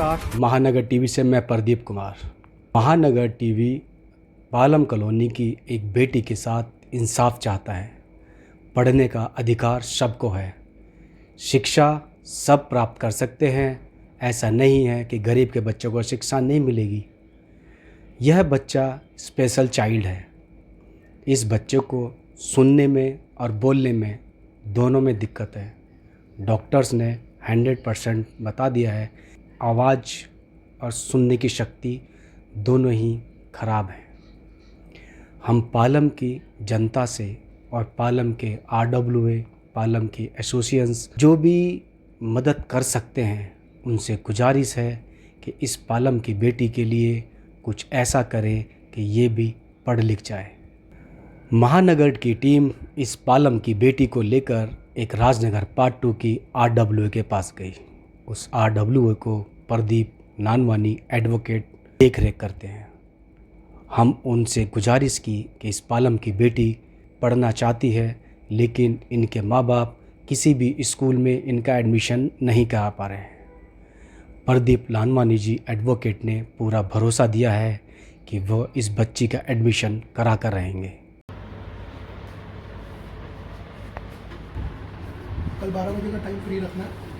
नमस्कार, महानगर टीवी से मैं प्रदीप कुमार। महानगर टीवी पालम कॉलोनी की एक बेटी के साथ इंसाफ चाहता है। पढ़ने का अधिकार सबको है। शिक्षा सब प्राप्त कर सकते हैं। ऐसा नहीं है कि गरीब के बच्चों को शिक्षा नहीं मिलेगी। यह बच्चा स्पेशल चाइल्ड है। इस बच्चे को सुनने में और बोलने में दोनों में दिक्कत है। डॉक्टर्स ने 100% बता दिया है, आवाज़ और सुनने की शक्ति दोनों ही खराब है। हम पालम की जनता से और पालम के RWA, पालम की एसोसिएशंस जो भी मदद कर सकते हैं उनसे गुजारिश है कि इस पालम की बेटी के लिए कुछ ऐसा करें कि ये भी पढ़ लिख जाए। महानगर की टीम इस पालम की बेटी को लेकर एक राजनगर पार्ट 2 की RWA के पास गई। उस RWA को प्रदीप नानवानी एडवोकेट देख रेख करते हैं। हम उनसे गुजारिश की कि इस पालम की बेटी पढ़ना चाहती है, लेकिन इनके माँ बाप किसी भी स्कूल में इनका एडमिशन नहीं करा पा रहे हैं। प्रदीप नानवानी जी एडवोकेट ने पूरा भरोसा दिया है कि वह इस बच्ची का एडमिशन करा कर रहेंगे। कल 12 बजे का टाइम फ्री रखना है।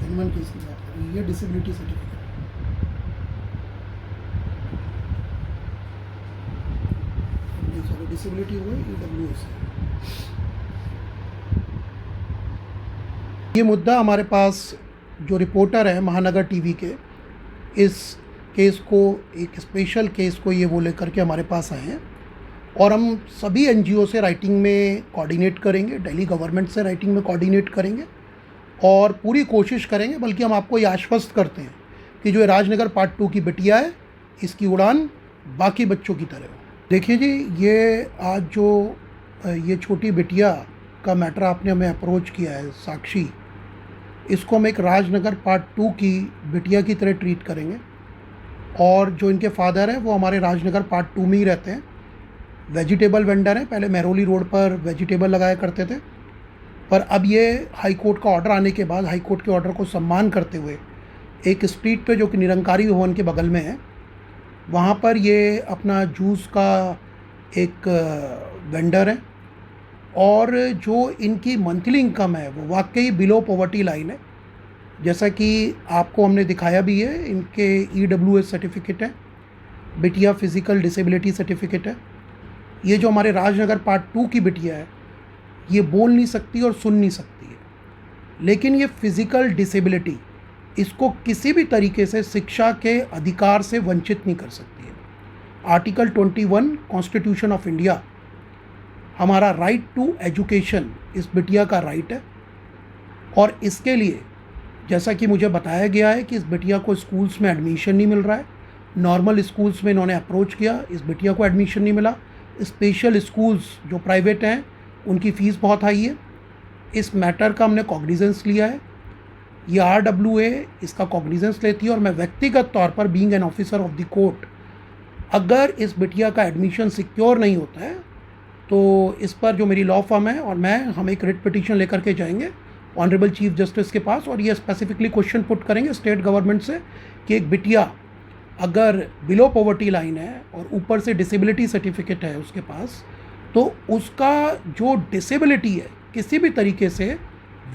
जेन्युइन केस की बात करें, ये डिसेबिलिटी सर्टिफिकेट डिसेबिलिटी हुआ EWS से। ये मुद्दा हमारे पास जो रिपोर्टर है महानगर टीवी के, इस केस को एक स्पेशल केस को ये वो लेकर के हमारे पास आए हैं और हम सभी NGO से राइटिंग में कोऑर्डिनेट करेंगे, दिल्ली गवर्नमेंट से राइटिंग में कोऑर्डिनेट करेंगे और पूरी कोशिश करेंगे। बल्कि हम आपको ये आश्वस्त करते हैं कि जो राजनगर पार्ट 2 की बिटिया है, इसकी उड़ान बाकी बच्चों की तरह हो। देखिए जी, ये आज जो ये छोटी बिटिया का मैटर आपने हमें अप्रोच किया है, साक्षी, इसको हम एक राजनगर पार्ट 2 की बिटिया की तरह ट्रीट करेंगे। और जो इनके फादर हैं वो हमारे राजनगर पार्ट 2 में ही रहते हैं, वेजिटेबल वेंडर हैं। पहले मेहरौली रोड पर वेजिटेबल लगाया करते थे, पर अब ये हाई कोर्ट का ऑर्डर आने के बाद हाई कोर्ट के ऑर्डर को सम्मान करते हुए एक स्ट्रीट पे जो कि निरंकारी भवन के बगल में है, वहाँ पर ये अपना जूस का एक वेंडर है। और जो इनकी मंथली इनकम है वो वाकई बिलो पॉवर्टी लाइन है। जैसा कि आपको हमने दिखाया भी है, इनके EWS सर्टिफिकेट है, बिटिया फिज़िकल डिसेबिलिटी सर्टिफिकेट है। ये जो हमारे राजनगर पार्ट 2 की बिटिया है, ये बोल नहीं सकती और सुन नहीं सकती है, लेकिन ये फिज़िकल डिसेबिलिटी इसको किसी भी तरीके से शिक्षा के अधिकार से वंचित नहीं कर सकती है। आर्टिकल 21 कॉन्स्टिट्यूशन ऑफ इंडिया, हमारा राइट टू एजुकेशन इस बिटिया का राइट है। और इसके लिए जैसा कि मुझे बताया गया है कि इस बिटिया को स्कूल्स में एडमिशन नहीं मिल रहा है। नॉर्मल स्कूल्स में इन्होंने अप्रोच किया, इस बिटिया को एडमिशन नहीं मिला। स्पेशल स्कूल्स जो प्राइवेट हैं उनकी फ़ीस बहुत हाई है। इस मैटर का हमने कॉग्निजेंस लिया है। ये RWA इसका कॉग्निजेंस लेती है और मैं व्यक्तिगत तौर पर being an officer of the court, अगर इस बिटिया का एडमिशन सिक्योर नहीं होता है तो इस पर जो मेरी लॉ फर्म है और हम एक रिट पिटीशन लेकर के जाएंगे ऑनरेबल चीफ जस्टिस के पास और ये स्पेसिफिकली क्वेश्चन पुट करेंगे स्टेट गवर्नमेंट से कि एक बिटिया अगर बिलो पॉवर्टी लाइन है और ऊपर से डिसेबिलिटी सर्टिफिकेट है उसके पास, तो उसका जो डिसेबिलिटी है किसी भी तरीके से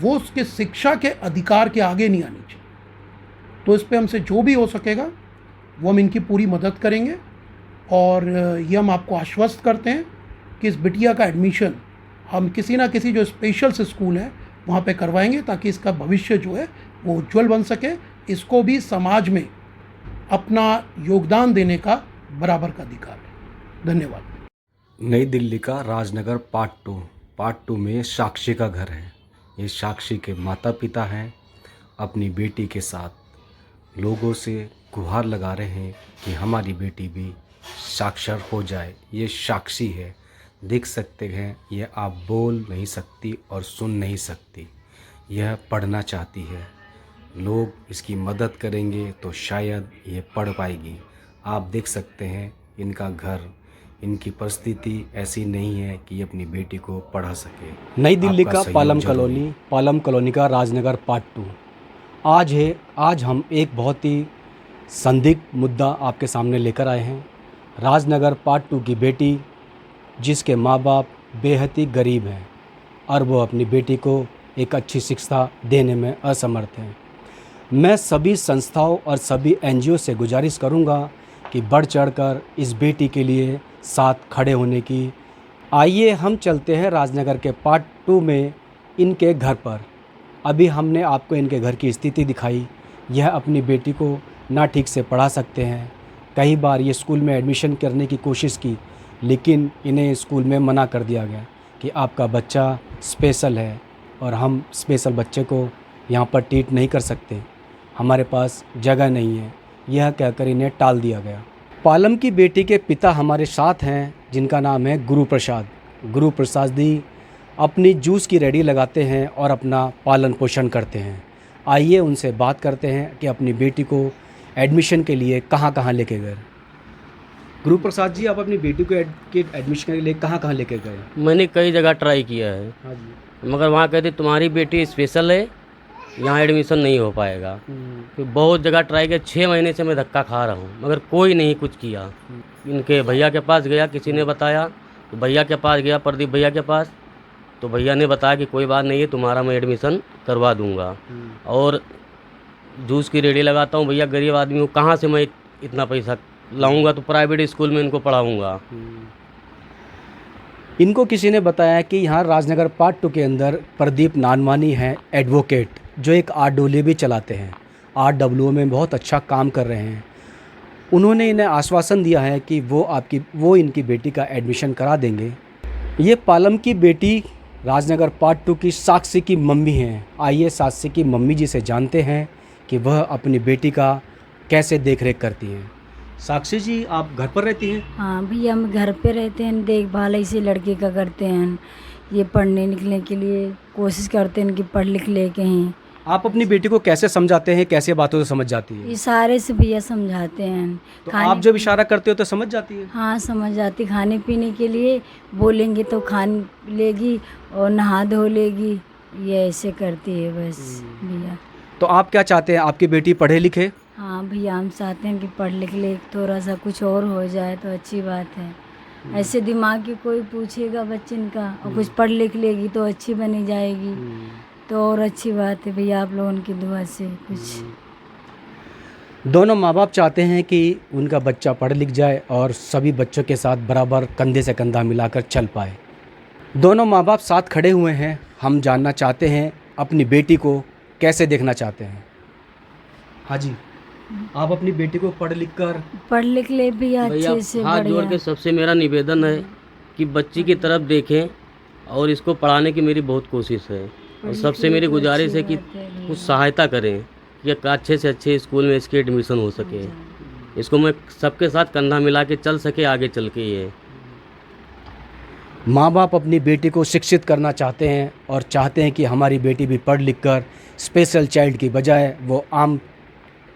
वो उसके शिक्षा के अधिकार के आगे नहीं आनी चाहिए। तो इस पर हमसे जो भी हो सकेगा वो हम इनकी पूरी मदद करेंगे और ये हम आपको आश्वस्त करते हैं कि इस बिटिया का एडमिशन हम किसी ना किसी जो स्पेशल से स्कूल है वहाँ पे करवाएंगे ताकि इसका भविष्य जो है वो उज्जवल बन सके। इसको भी समाज में अपना योगदान देने का बराबर का अधिकार है। धन्यवाद। नई दिल्ली का राजनगर पार्ट 2 में साक्षी का घर है। ये साक्षी के माता पिता हैं। अपनी बेटी के साथ लोगों से गुहार लगा रहे हैं कि हमारी बेटी भी साक्षर हो जाए। ये साक्षी है, देख सकते हैं, ये आप बोल नहीं सकती और सुन नहीं सकती, यह पढ़ना चाहती है। लोग इसकी मदद करेंगे तो शायद ये पढ़ पाएगी। आप देख सकते हैं इनका घर, इनकी परिस्थिति ऐसी नहीं है कि ये अपनी बेटी को पढ़ा सके। नई दिल्ली आपका का पालम कॉलोनी का राजनगर पार्ट 2 आज हम एक बहुत ही संदिग्ध मुद्दा आपके सामने लेकर आए हैं। राजनगर पार्ट 2 की बेटी जिसके माँ बाप बेहद ही गरीब हैं और वो अपनी बेटी को एक अच्छी शिक्षा देने में असमर्थ हैं। मैं सभी संस्थाओं और सभी एनजीओ से गुजारिश करूंगा कि बढ़ चढ़कर इस बेटी के लिए साथ खड़े होने की। आइए हम चलते हैं राजनगर के पार्ट 2 में इनके घर पर। अभी हमने आपको इनके घर की स्थिति दिखाई। यह अपनी बेटी को ना ठीक से पढ़ा सकते हैं। कई बार ये स्कूल में एडमिशन करने की कोशिश की, लेकिन इन्हें स्कूल में मना कर दिया गया कि आपका बच्चा स्पेशल है और हम स्पेशल बच्चे को यहाँ पर ट्रीट नहीं कर सकते, हमारे पास जगह नहीं है। यह कहकर इन्हें टाल दिया गया। पालम की बेटी के पिता हमारे साथ हैं जिनका नाम है गुरु प्रसाद जी अपनी जूस की रेडी लगाते हैं और अपना पालन पोषण करते हैं। आइए उनसे बात करते हैं कि अपनी बेटी को एडमिशन के लिए कहाँ लेके गए। गुरु प्रसाद जी, आप अपनी बेटी को एडमिशन के लिए कहाँ लेके गए? मैंने कई जगह ट्राई किया है, हाँ जी। मगर वहाँ कहते तुम्हारी बेटी स्पेशल है, यहाँ एडमिशन नहीं हो पाएगा। तो बहुत जगह ट्राई किया, 6 महीने से मैं धक्का खा रहा हूँ, मगर कोई नहीं कुछ किया। इनके भैया के पास गया, किसी ने बताया, तो भैया के पास गया, प्रदीप भैया के पास, तो भैया ने बताया कि कोई बात नहीं है, तुम्हारा मैं एडमिशन करवा दूँगा। और जूस की रेडी लगाता हूँ, भैया गरीब आदमी हूँ, कहाँ से मैं इतना पैसा लाऊंगा, तो प्राइवेट स्कूल में इनको पढ़ाऊँगा। इनको किसी ने बताया कि यहाँ राजनगर पार्ट 2 के अंदर प्रदीप नानवानी हैं एडवोकेट, जो एक RWO भी चलाते हैं, RWO में बहुत अच्छा काम कर रहे हैं। उन्होंने इन्हें आश्वासन दिया है कि वो इनकी बेटी का एडमिशन करा देंगे। ये पालम की बेटी राजनगर पार्ट 2 की साक्षी की मम्मी हैं। आइए साक्षी की मम्मी जी से जानते हैं कि वह अपनी बेटी का कैसे देखरेख करती हैं। साक्षी जी, आप घर पर रहती हैं? हाँ भैया, हम घर पे रहते हैं, देखभाल इसी लड़के का करते हैं। ये पढ़ने निकलने के लिए कोशिश करते हैं कि पढ़ लिख ले कहीं। आप अपनी बेटी को कैसे समझाते हैं, कैसे बातों से समझ जाती है? इशारे से भैया समझाते हैं। तो आप जब इशारा करते हो तो समझ जाती है? हाँ समझ जाती। खाने पीने के लिए बोलेंगे तो खान लेगी और नहा धो लेगी, ये ऐसे करती है बस भैया। तो आप क्या चाहते हैं, आपकी बेटी पढ़े लिखे? हाँ भैया, हम चाहते हैं कि पढ़ लिख ले, थोड़ा सा कुछ और हो जाए तो अच्छी बात है। ऐसे दिमाग की कोई पूछेगा बच्चन का और कुछ पढ़ लिख लेगी तो अच्छी बनी जाएगी, तो और अच्छी बात है भैया। आप लोगों की दुआ से कुछ। दोनों माँ बाप चाहते हैं कि उनका बच्चा पढ़ लिख जाए और सभी बच्चों के साथ बराबर कंधे से कंधा मिलाकर चल पाए। दोनों माँ बाप साथ खड़े हुए हैं। हम जानना चाहते हैं अपनी बेटी को कैसे देखना चाहते हैं। हाँ जी, आप अपनी बेटी को पढ़ लिख ले भैया अच्छे से। हाथ जोड़ के सबसे मेरा निवेदन है कि बच्ची की तरफ देखें और इसको पढ़ाने की मेरी बहुत कोशिश है। और सबसे मेरी गुजारिश है कि कुछ सहायता करें कि अच्छे से अच्छे स्कूल में इसकी एडमिशन हो सके, इसको मैं सबके साथ कंधा मिला के चल सके आगे चल के। ये माँ बाप अपनी बेटी को शिक्षित करना चाहते हैं और चाहते हैं कि हमारी बेटी भी पढ़ लिख कर स्पेशल चाइल्ड की बजाय वो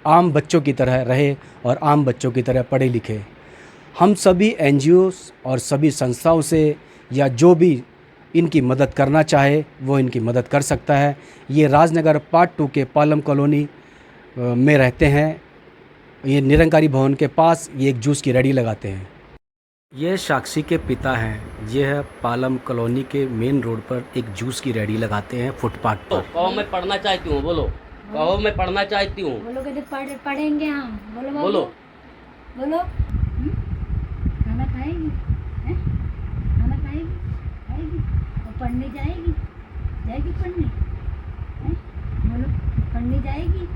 आम बच्चों की तरह रहे और आम बच्चों की तरह पढ़े लिखे। हम सभी NGOs और सभी संस्थाओं से या जो भी इनकी मदद करना चाहे वो इनकी मदद कर सकता है। ये राजनगर पार्ट 2 के पालम कॉलोनी में रहते हैं। ये निरंकारी भवन के पास ये एक जूस की रेडी लगाते हैं। ये साक्षी के पिता हैं। ये है पालम कॉलोनी के मेन रोड पर एक जूस की रेडी लगाते हैं फुटपाथ पर। कहो मैं पढ़ना चाहती हूँ, बोलो। कहो मैं पढ़ना चाहती हूँ, बोलो। कहते पढ़ेंगे हम, बोलो बोलो। बोलो। खाना खाएगी? खाना खाएगी और पढ़ने जाएगी? पढ़ने? बोलो, पढ़ने जाएगी?